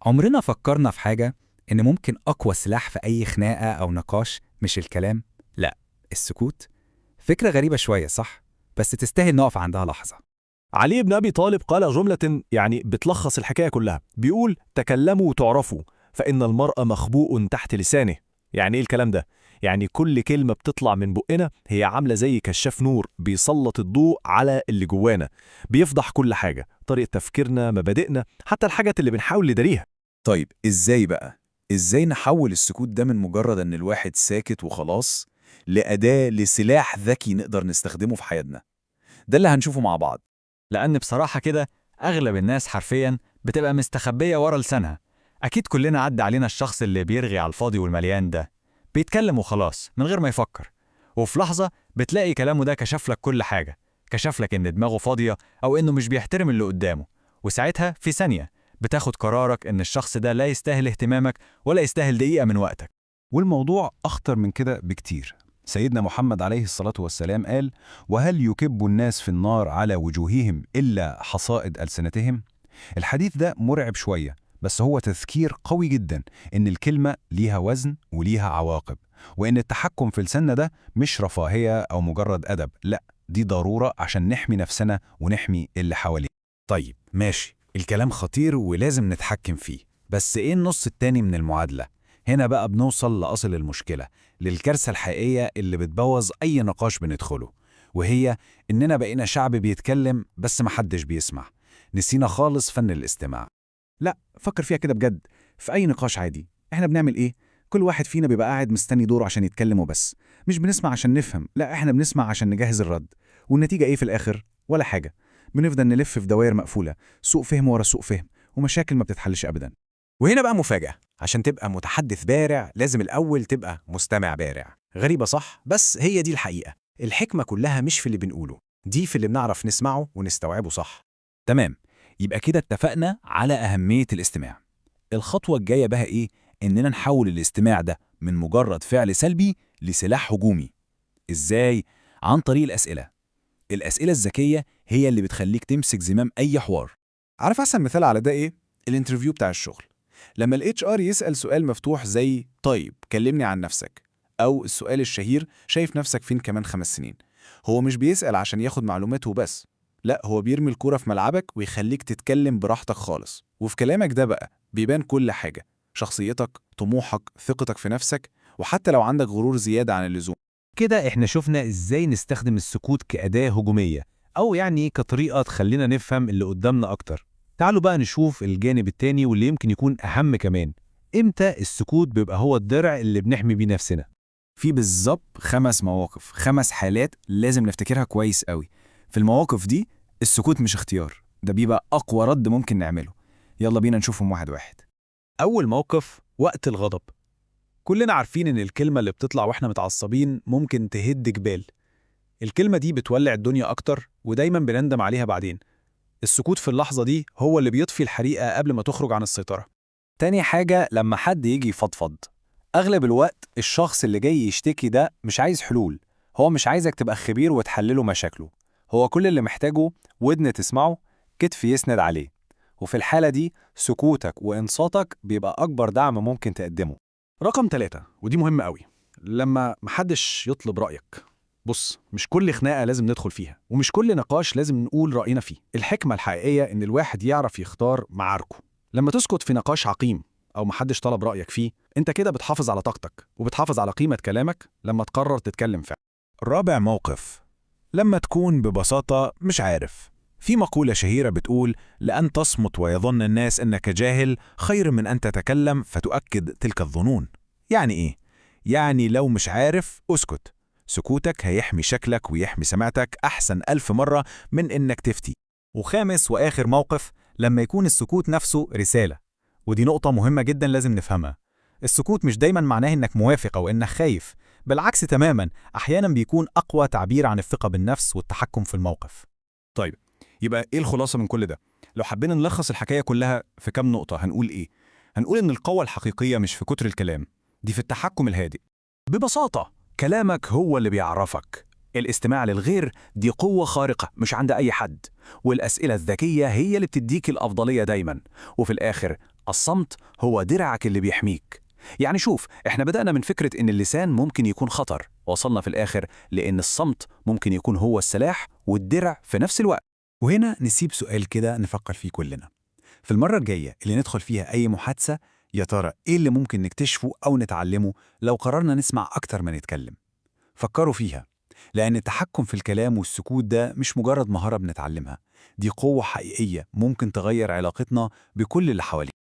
عمرنا فكرنا في حاجة إن ممكن أقوى سلاح في أي خناقة أو نقاش مش الكلام؟ لأ، السكوت. فكرة غريبة شوية صح؟ بس تستاهل نقف عندها لحظة. علي بن أبي طالب قال جملة بتلخص الحكاية كلها، بيقول: تكلموا تعرفوا فإن المرء مخبوء تحت لسانه. يعني إيه الكلام ده؟ يعني كل كلمة بتطلع من بقنا هي عاملة زي كشاف نور بيسلط الضوء على اللي جوانا، بيفضح كل حاجة، طريقة تفكيرنا، مبادئنا، حتى الحاجات اللي بنحاول نداريها. طيب إزاي بقى؟ إزاي نحول السكوت ده من مجرد إن الواحد ساكت وخلاص لأداة لسلاح ذكي نقدر نستخدمه في حياتنا؟ ده اللي هنشوفه مع بعض. لأن بصراحة كده أغلب الناس حرفياً بتبقى مستخبية ورا لسانها. أكيد كلنا عدى علينا الشخص اللي بيرغي على الفاضي والمليان ده، بيتكلم وخلاص من غير ما يفكر، وفي لحظة بتلاقي كلامه ده كشف لك كل حاجة، كشف لك إن دماغه فاضية أو إنه مش بيحترم اللي قدامه، وساعتها في ثانية بتاخد قرارك إن الشخص ده لا يستاهل اهتمامك ولا يستاهل دقيقة من وقتك. والموضوع أخطر من كده بكتير. سيدنا محمد عليه الصلاة والسلام قال: وهل يكب الناس في النار على وجوههم إلا حصائد ألسنتهم؟ الحديث ده مرعب شوية، بس هو تذكير قوي جدا إن الكلمة ليها وزن وليها عواقب، وإن التحكم في لساننا ده مش رفاهية أو مجرد أدب، لأ، دي ضرورة عشان نحمي نفسنا ونحمي اللي حوالينا. طيب ماشي، الكلام خطير ولازم نتحكم فيه، بس إيه النص التاني من المعادلة؟ هنا بقى بنوصل لأصل المشكلة، للكارثة الحقيقية اللي بتبوظ أي نقاش بندخله، وهي إننا بقينا شعب بيتكلم بس محدش بيسمع. نسينا خالص فن الاستماع. لا، فكر فيها كده بجد. في أي نقاش عادي إحنا بنعمل إيه؟ كل واحد فينا بيبقى قاعد مستني دوره عشان يتكلم وبس. مش بنسمع عشان نفهم، لا إحنا بنسمع عشان نجهز الرد. والنتيجة إيه في الآخر؟ ولا حاجة. بنفضل نلف في دوائر مقفولة، سوء فهم ورا سوء فهم، ومشاكل ما بتتحلش أبدا. وهنا بقى مفاجأة، عشان تبقى متحدث بارع لازم الأول تبقى مستمع بارع. غريبة صح؟ بس هي دي الحقيقة. الحكمة كلها مش في اللي بنقوله، دي في اللي بنعرف نسمعه ونستوعبه صح. تمام، يبقى كده اتفقنا على أهمية الاستماع. الخطوة الجاية بقى إيه؟ إننا نحول الاستماع ده من مجرد فعل سلبي لسلاح هجومي. إزاي؟ عن طريق الأسئلة. الأسئلة الذكية هي اللي بتخليك تمسك زمام أي حوار. عارف أحسن مثال على ده إيه؟ الانترفيو بتاع الشغل. لما ال HR يسأل سؤال مفتوح زي طيب كلمني عن نفسك، أو السؤال الشهير شايف نفسك فين كمان 5 سنين، هو مش بيسأل عشان ياخد معلومات وبس، لا هو بيرمي الكورة في ملعبك ويخليك تتكلم براحتك خالص. وفي كلامك ده بقى بيبان كل حاجة: شخصيتك، طموحك، ثقتك في نفسك، وحتى لو عندك غرور زيادة عن اللزوم. كده إحنا شفنا إزاي نستخدم السكوت كأداة هجومية، أو كطريقة تخلينا نفهم اللي قدامنا أكتر. تعالوا بقى نشوف الجانب التاني واللي يمكن يكون أهم كمان. إمتى السكوت بيبقى هو الدرع اللي بنحمي بيه نفسنا؟ في بالظبط 5 مواقف، 5 حالات لازم نفتكرها كويس قوي. في المواقف دي السكوت مش اختيار، ده بيبقى أقوى رد ممكن نعمله. يلا بينا نشوفهم واحد واحد. أول موقف: وقت الغضب. كلنا عارفين إن الكلمة اللي بتطلع وإحنا متعصبين ممكن تهد جبال. الكلمة دي بتولع الدنيا أكتر ودايما بنندم عليها بعدين. السكوت في اللحظة دي هو اللي بيطفي الحريقة قبل ما تخرج عن السيطرة. تاني حاجة، لما حد يجي يفضفض. أغلب الوقت الشخص اللي جاي يشتكي ده مش عايز حلول، هو مش عايزك تبقى خبير وتحلله مشاكله. هو كل اللي محتاجه ودن تسمعه، كتف يسند عليه. وفي الحالة دي سكوتك وإنصاتك بيبقى أكبر دعم ممكن تقدمه. رقم 3، ودي مهمة قوي، لما محدش يطلب رأيك. بص، مش كل خناقة لازم ندخل فيها، ومش كل نقاش لازم نقول رأينا فيه. الحكمة الحقيقية إن الواحد يعرف يختار معاركه. لما تسكت في نقاش عقيم أو محدش طلب رأيك فيه، أنت كده بتحافظ على طاقتك وبتحافظ على قيمة كلامك لما تقرر تتكلم فعلا. رابع موقف: لما تكون ببساطة مش عارف. في مقولة شهيرة بتقول: لأن تصمت ويظن الناس أنك جاهل خير من أن تتكلم فتؤكد تلك الظنون. يعني إيه؟ يعني لو مش عارف اسكت. سكوتك هيحمي شكلك ويحمي سمعتك أحسن 1000 مرة من إنك تفتي. وخامس وآخر موقف: لما يكون السكوت نفسه رسالة. ودي نقطة مهمة جدا لازم نفهمها. السكوت مش دايما معناه إنك موافق أو إنك خايف، بالعكس تماما، أحيانا بيكون أقوى تعبير عن الثقة بالنفس والتحكم في الموقف. طيب، يبقى إيه الخلاصة من كل ده؟ لو حبينا نلخص الحكاية كلها في كام نقطة هنقول إيه؟ هنقول إن القوة الحقيقية مش في كتر الكلام، دي في التحكم الهادئ. ببساطة كلامك هو اللي بيعرفك. الاستماع للغير دي قوة خارقة مش عند أي حد، والأسئلة الذكية هي اللي بتديك الأفضلية دايما. وفي الآخر الصمت هو درعك اللي بيحميك. يعني شوف، احنا بدأنا من فكرة إن اللسان ممكن يكون خطر، وصلنا في الآخر لأن الصمت ممكن يكون هو السلاح والدرع في نفس الوقت. وهنا نسيب سؤال كده نفكر فيه كلنا. في المرة الجاية اللي ندخل فيها أي محادثة، يا ترى إيه اللي ممكن نكتشفه أو نتعلمه لو قررنا نسمع أكتر ما نتكلم؟ فكروا فيها، لأن التحكم في الكلام والسكوت ده مش مجرد مهارة بنتعلمها، دي قوة حقيقية ممكن تغير علاقتنا بكل اللي حوالينا.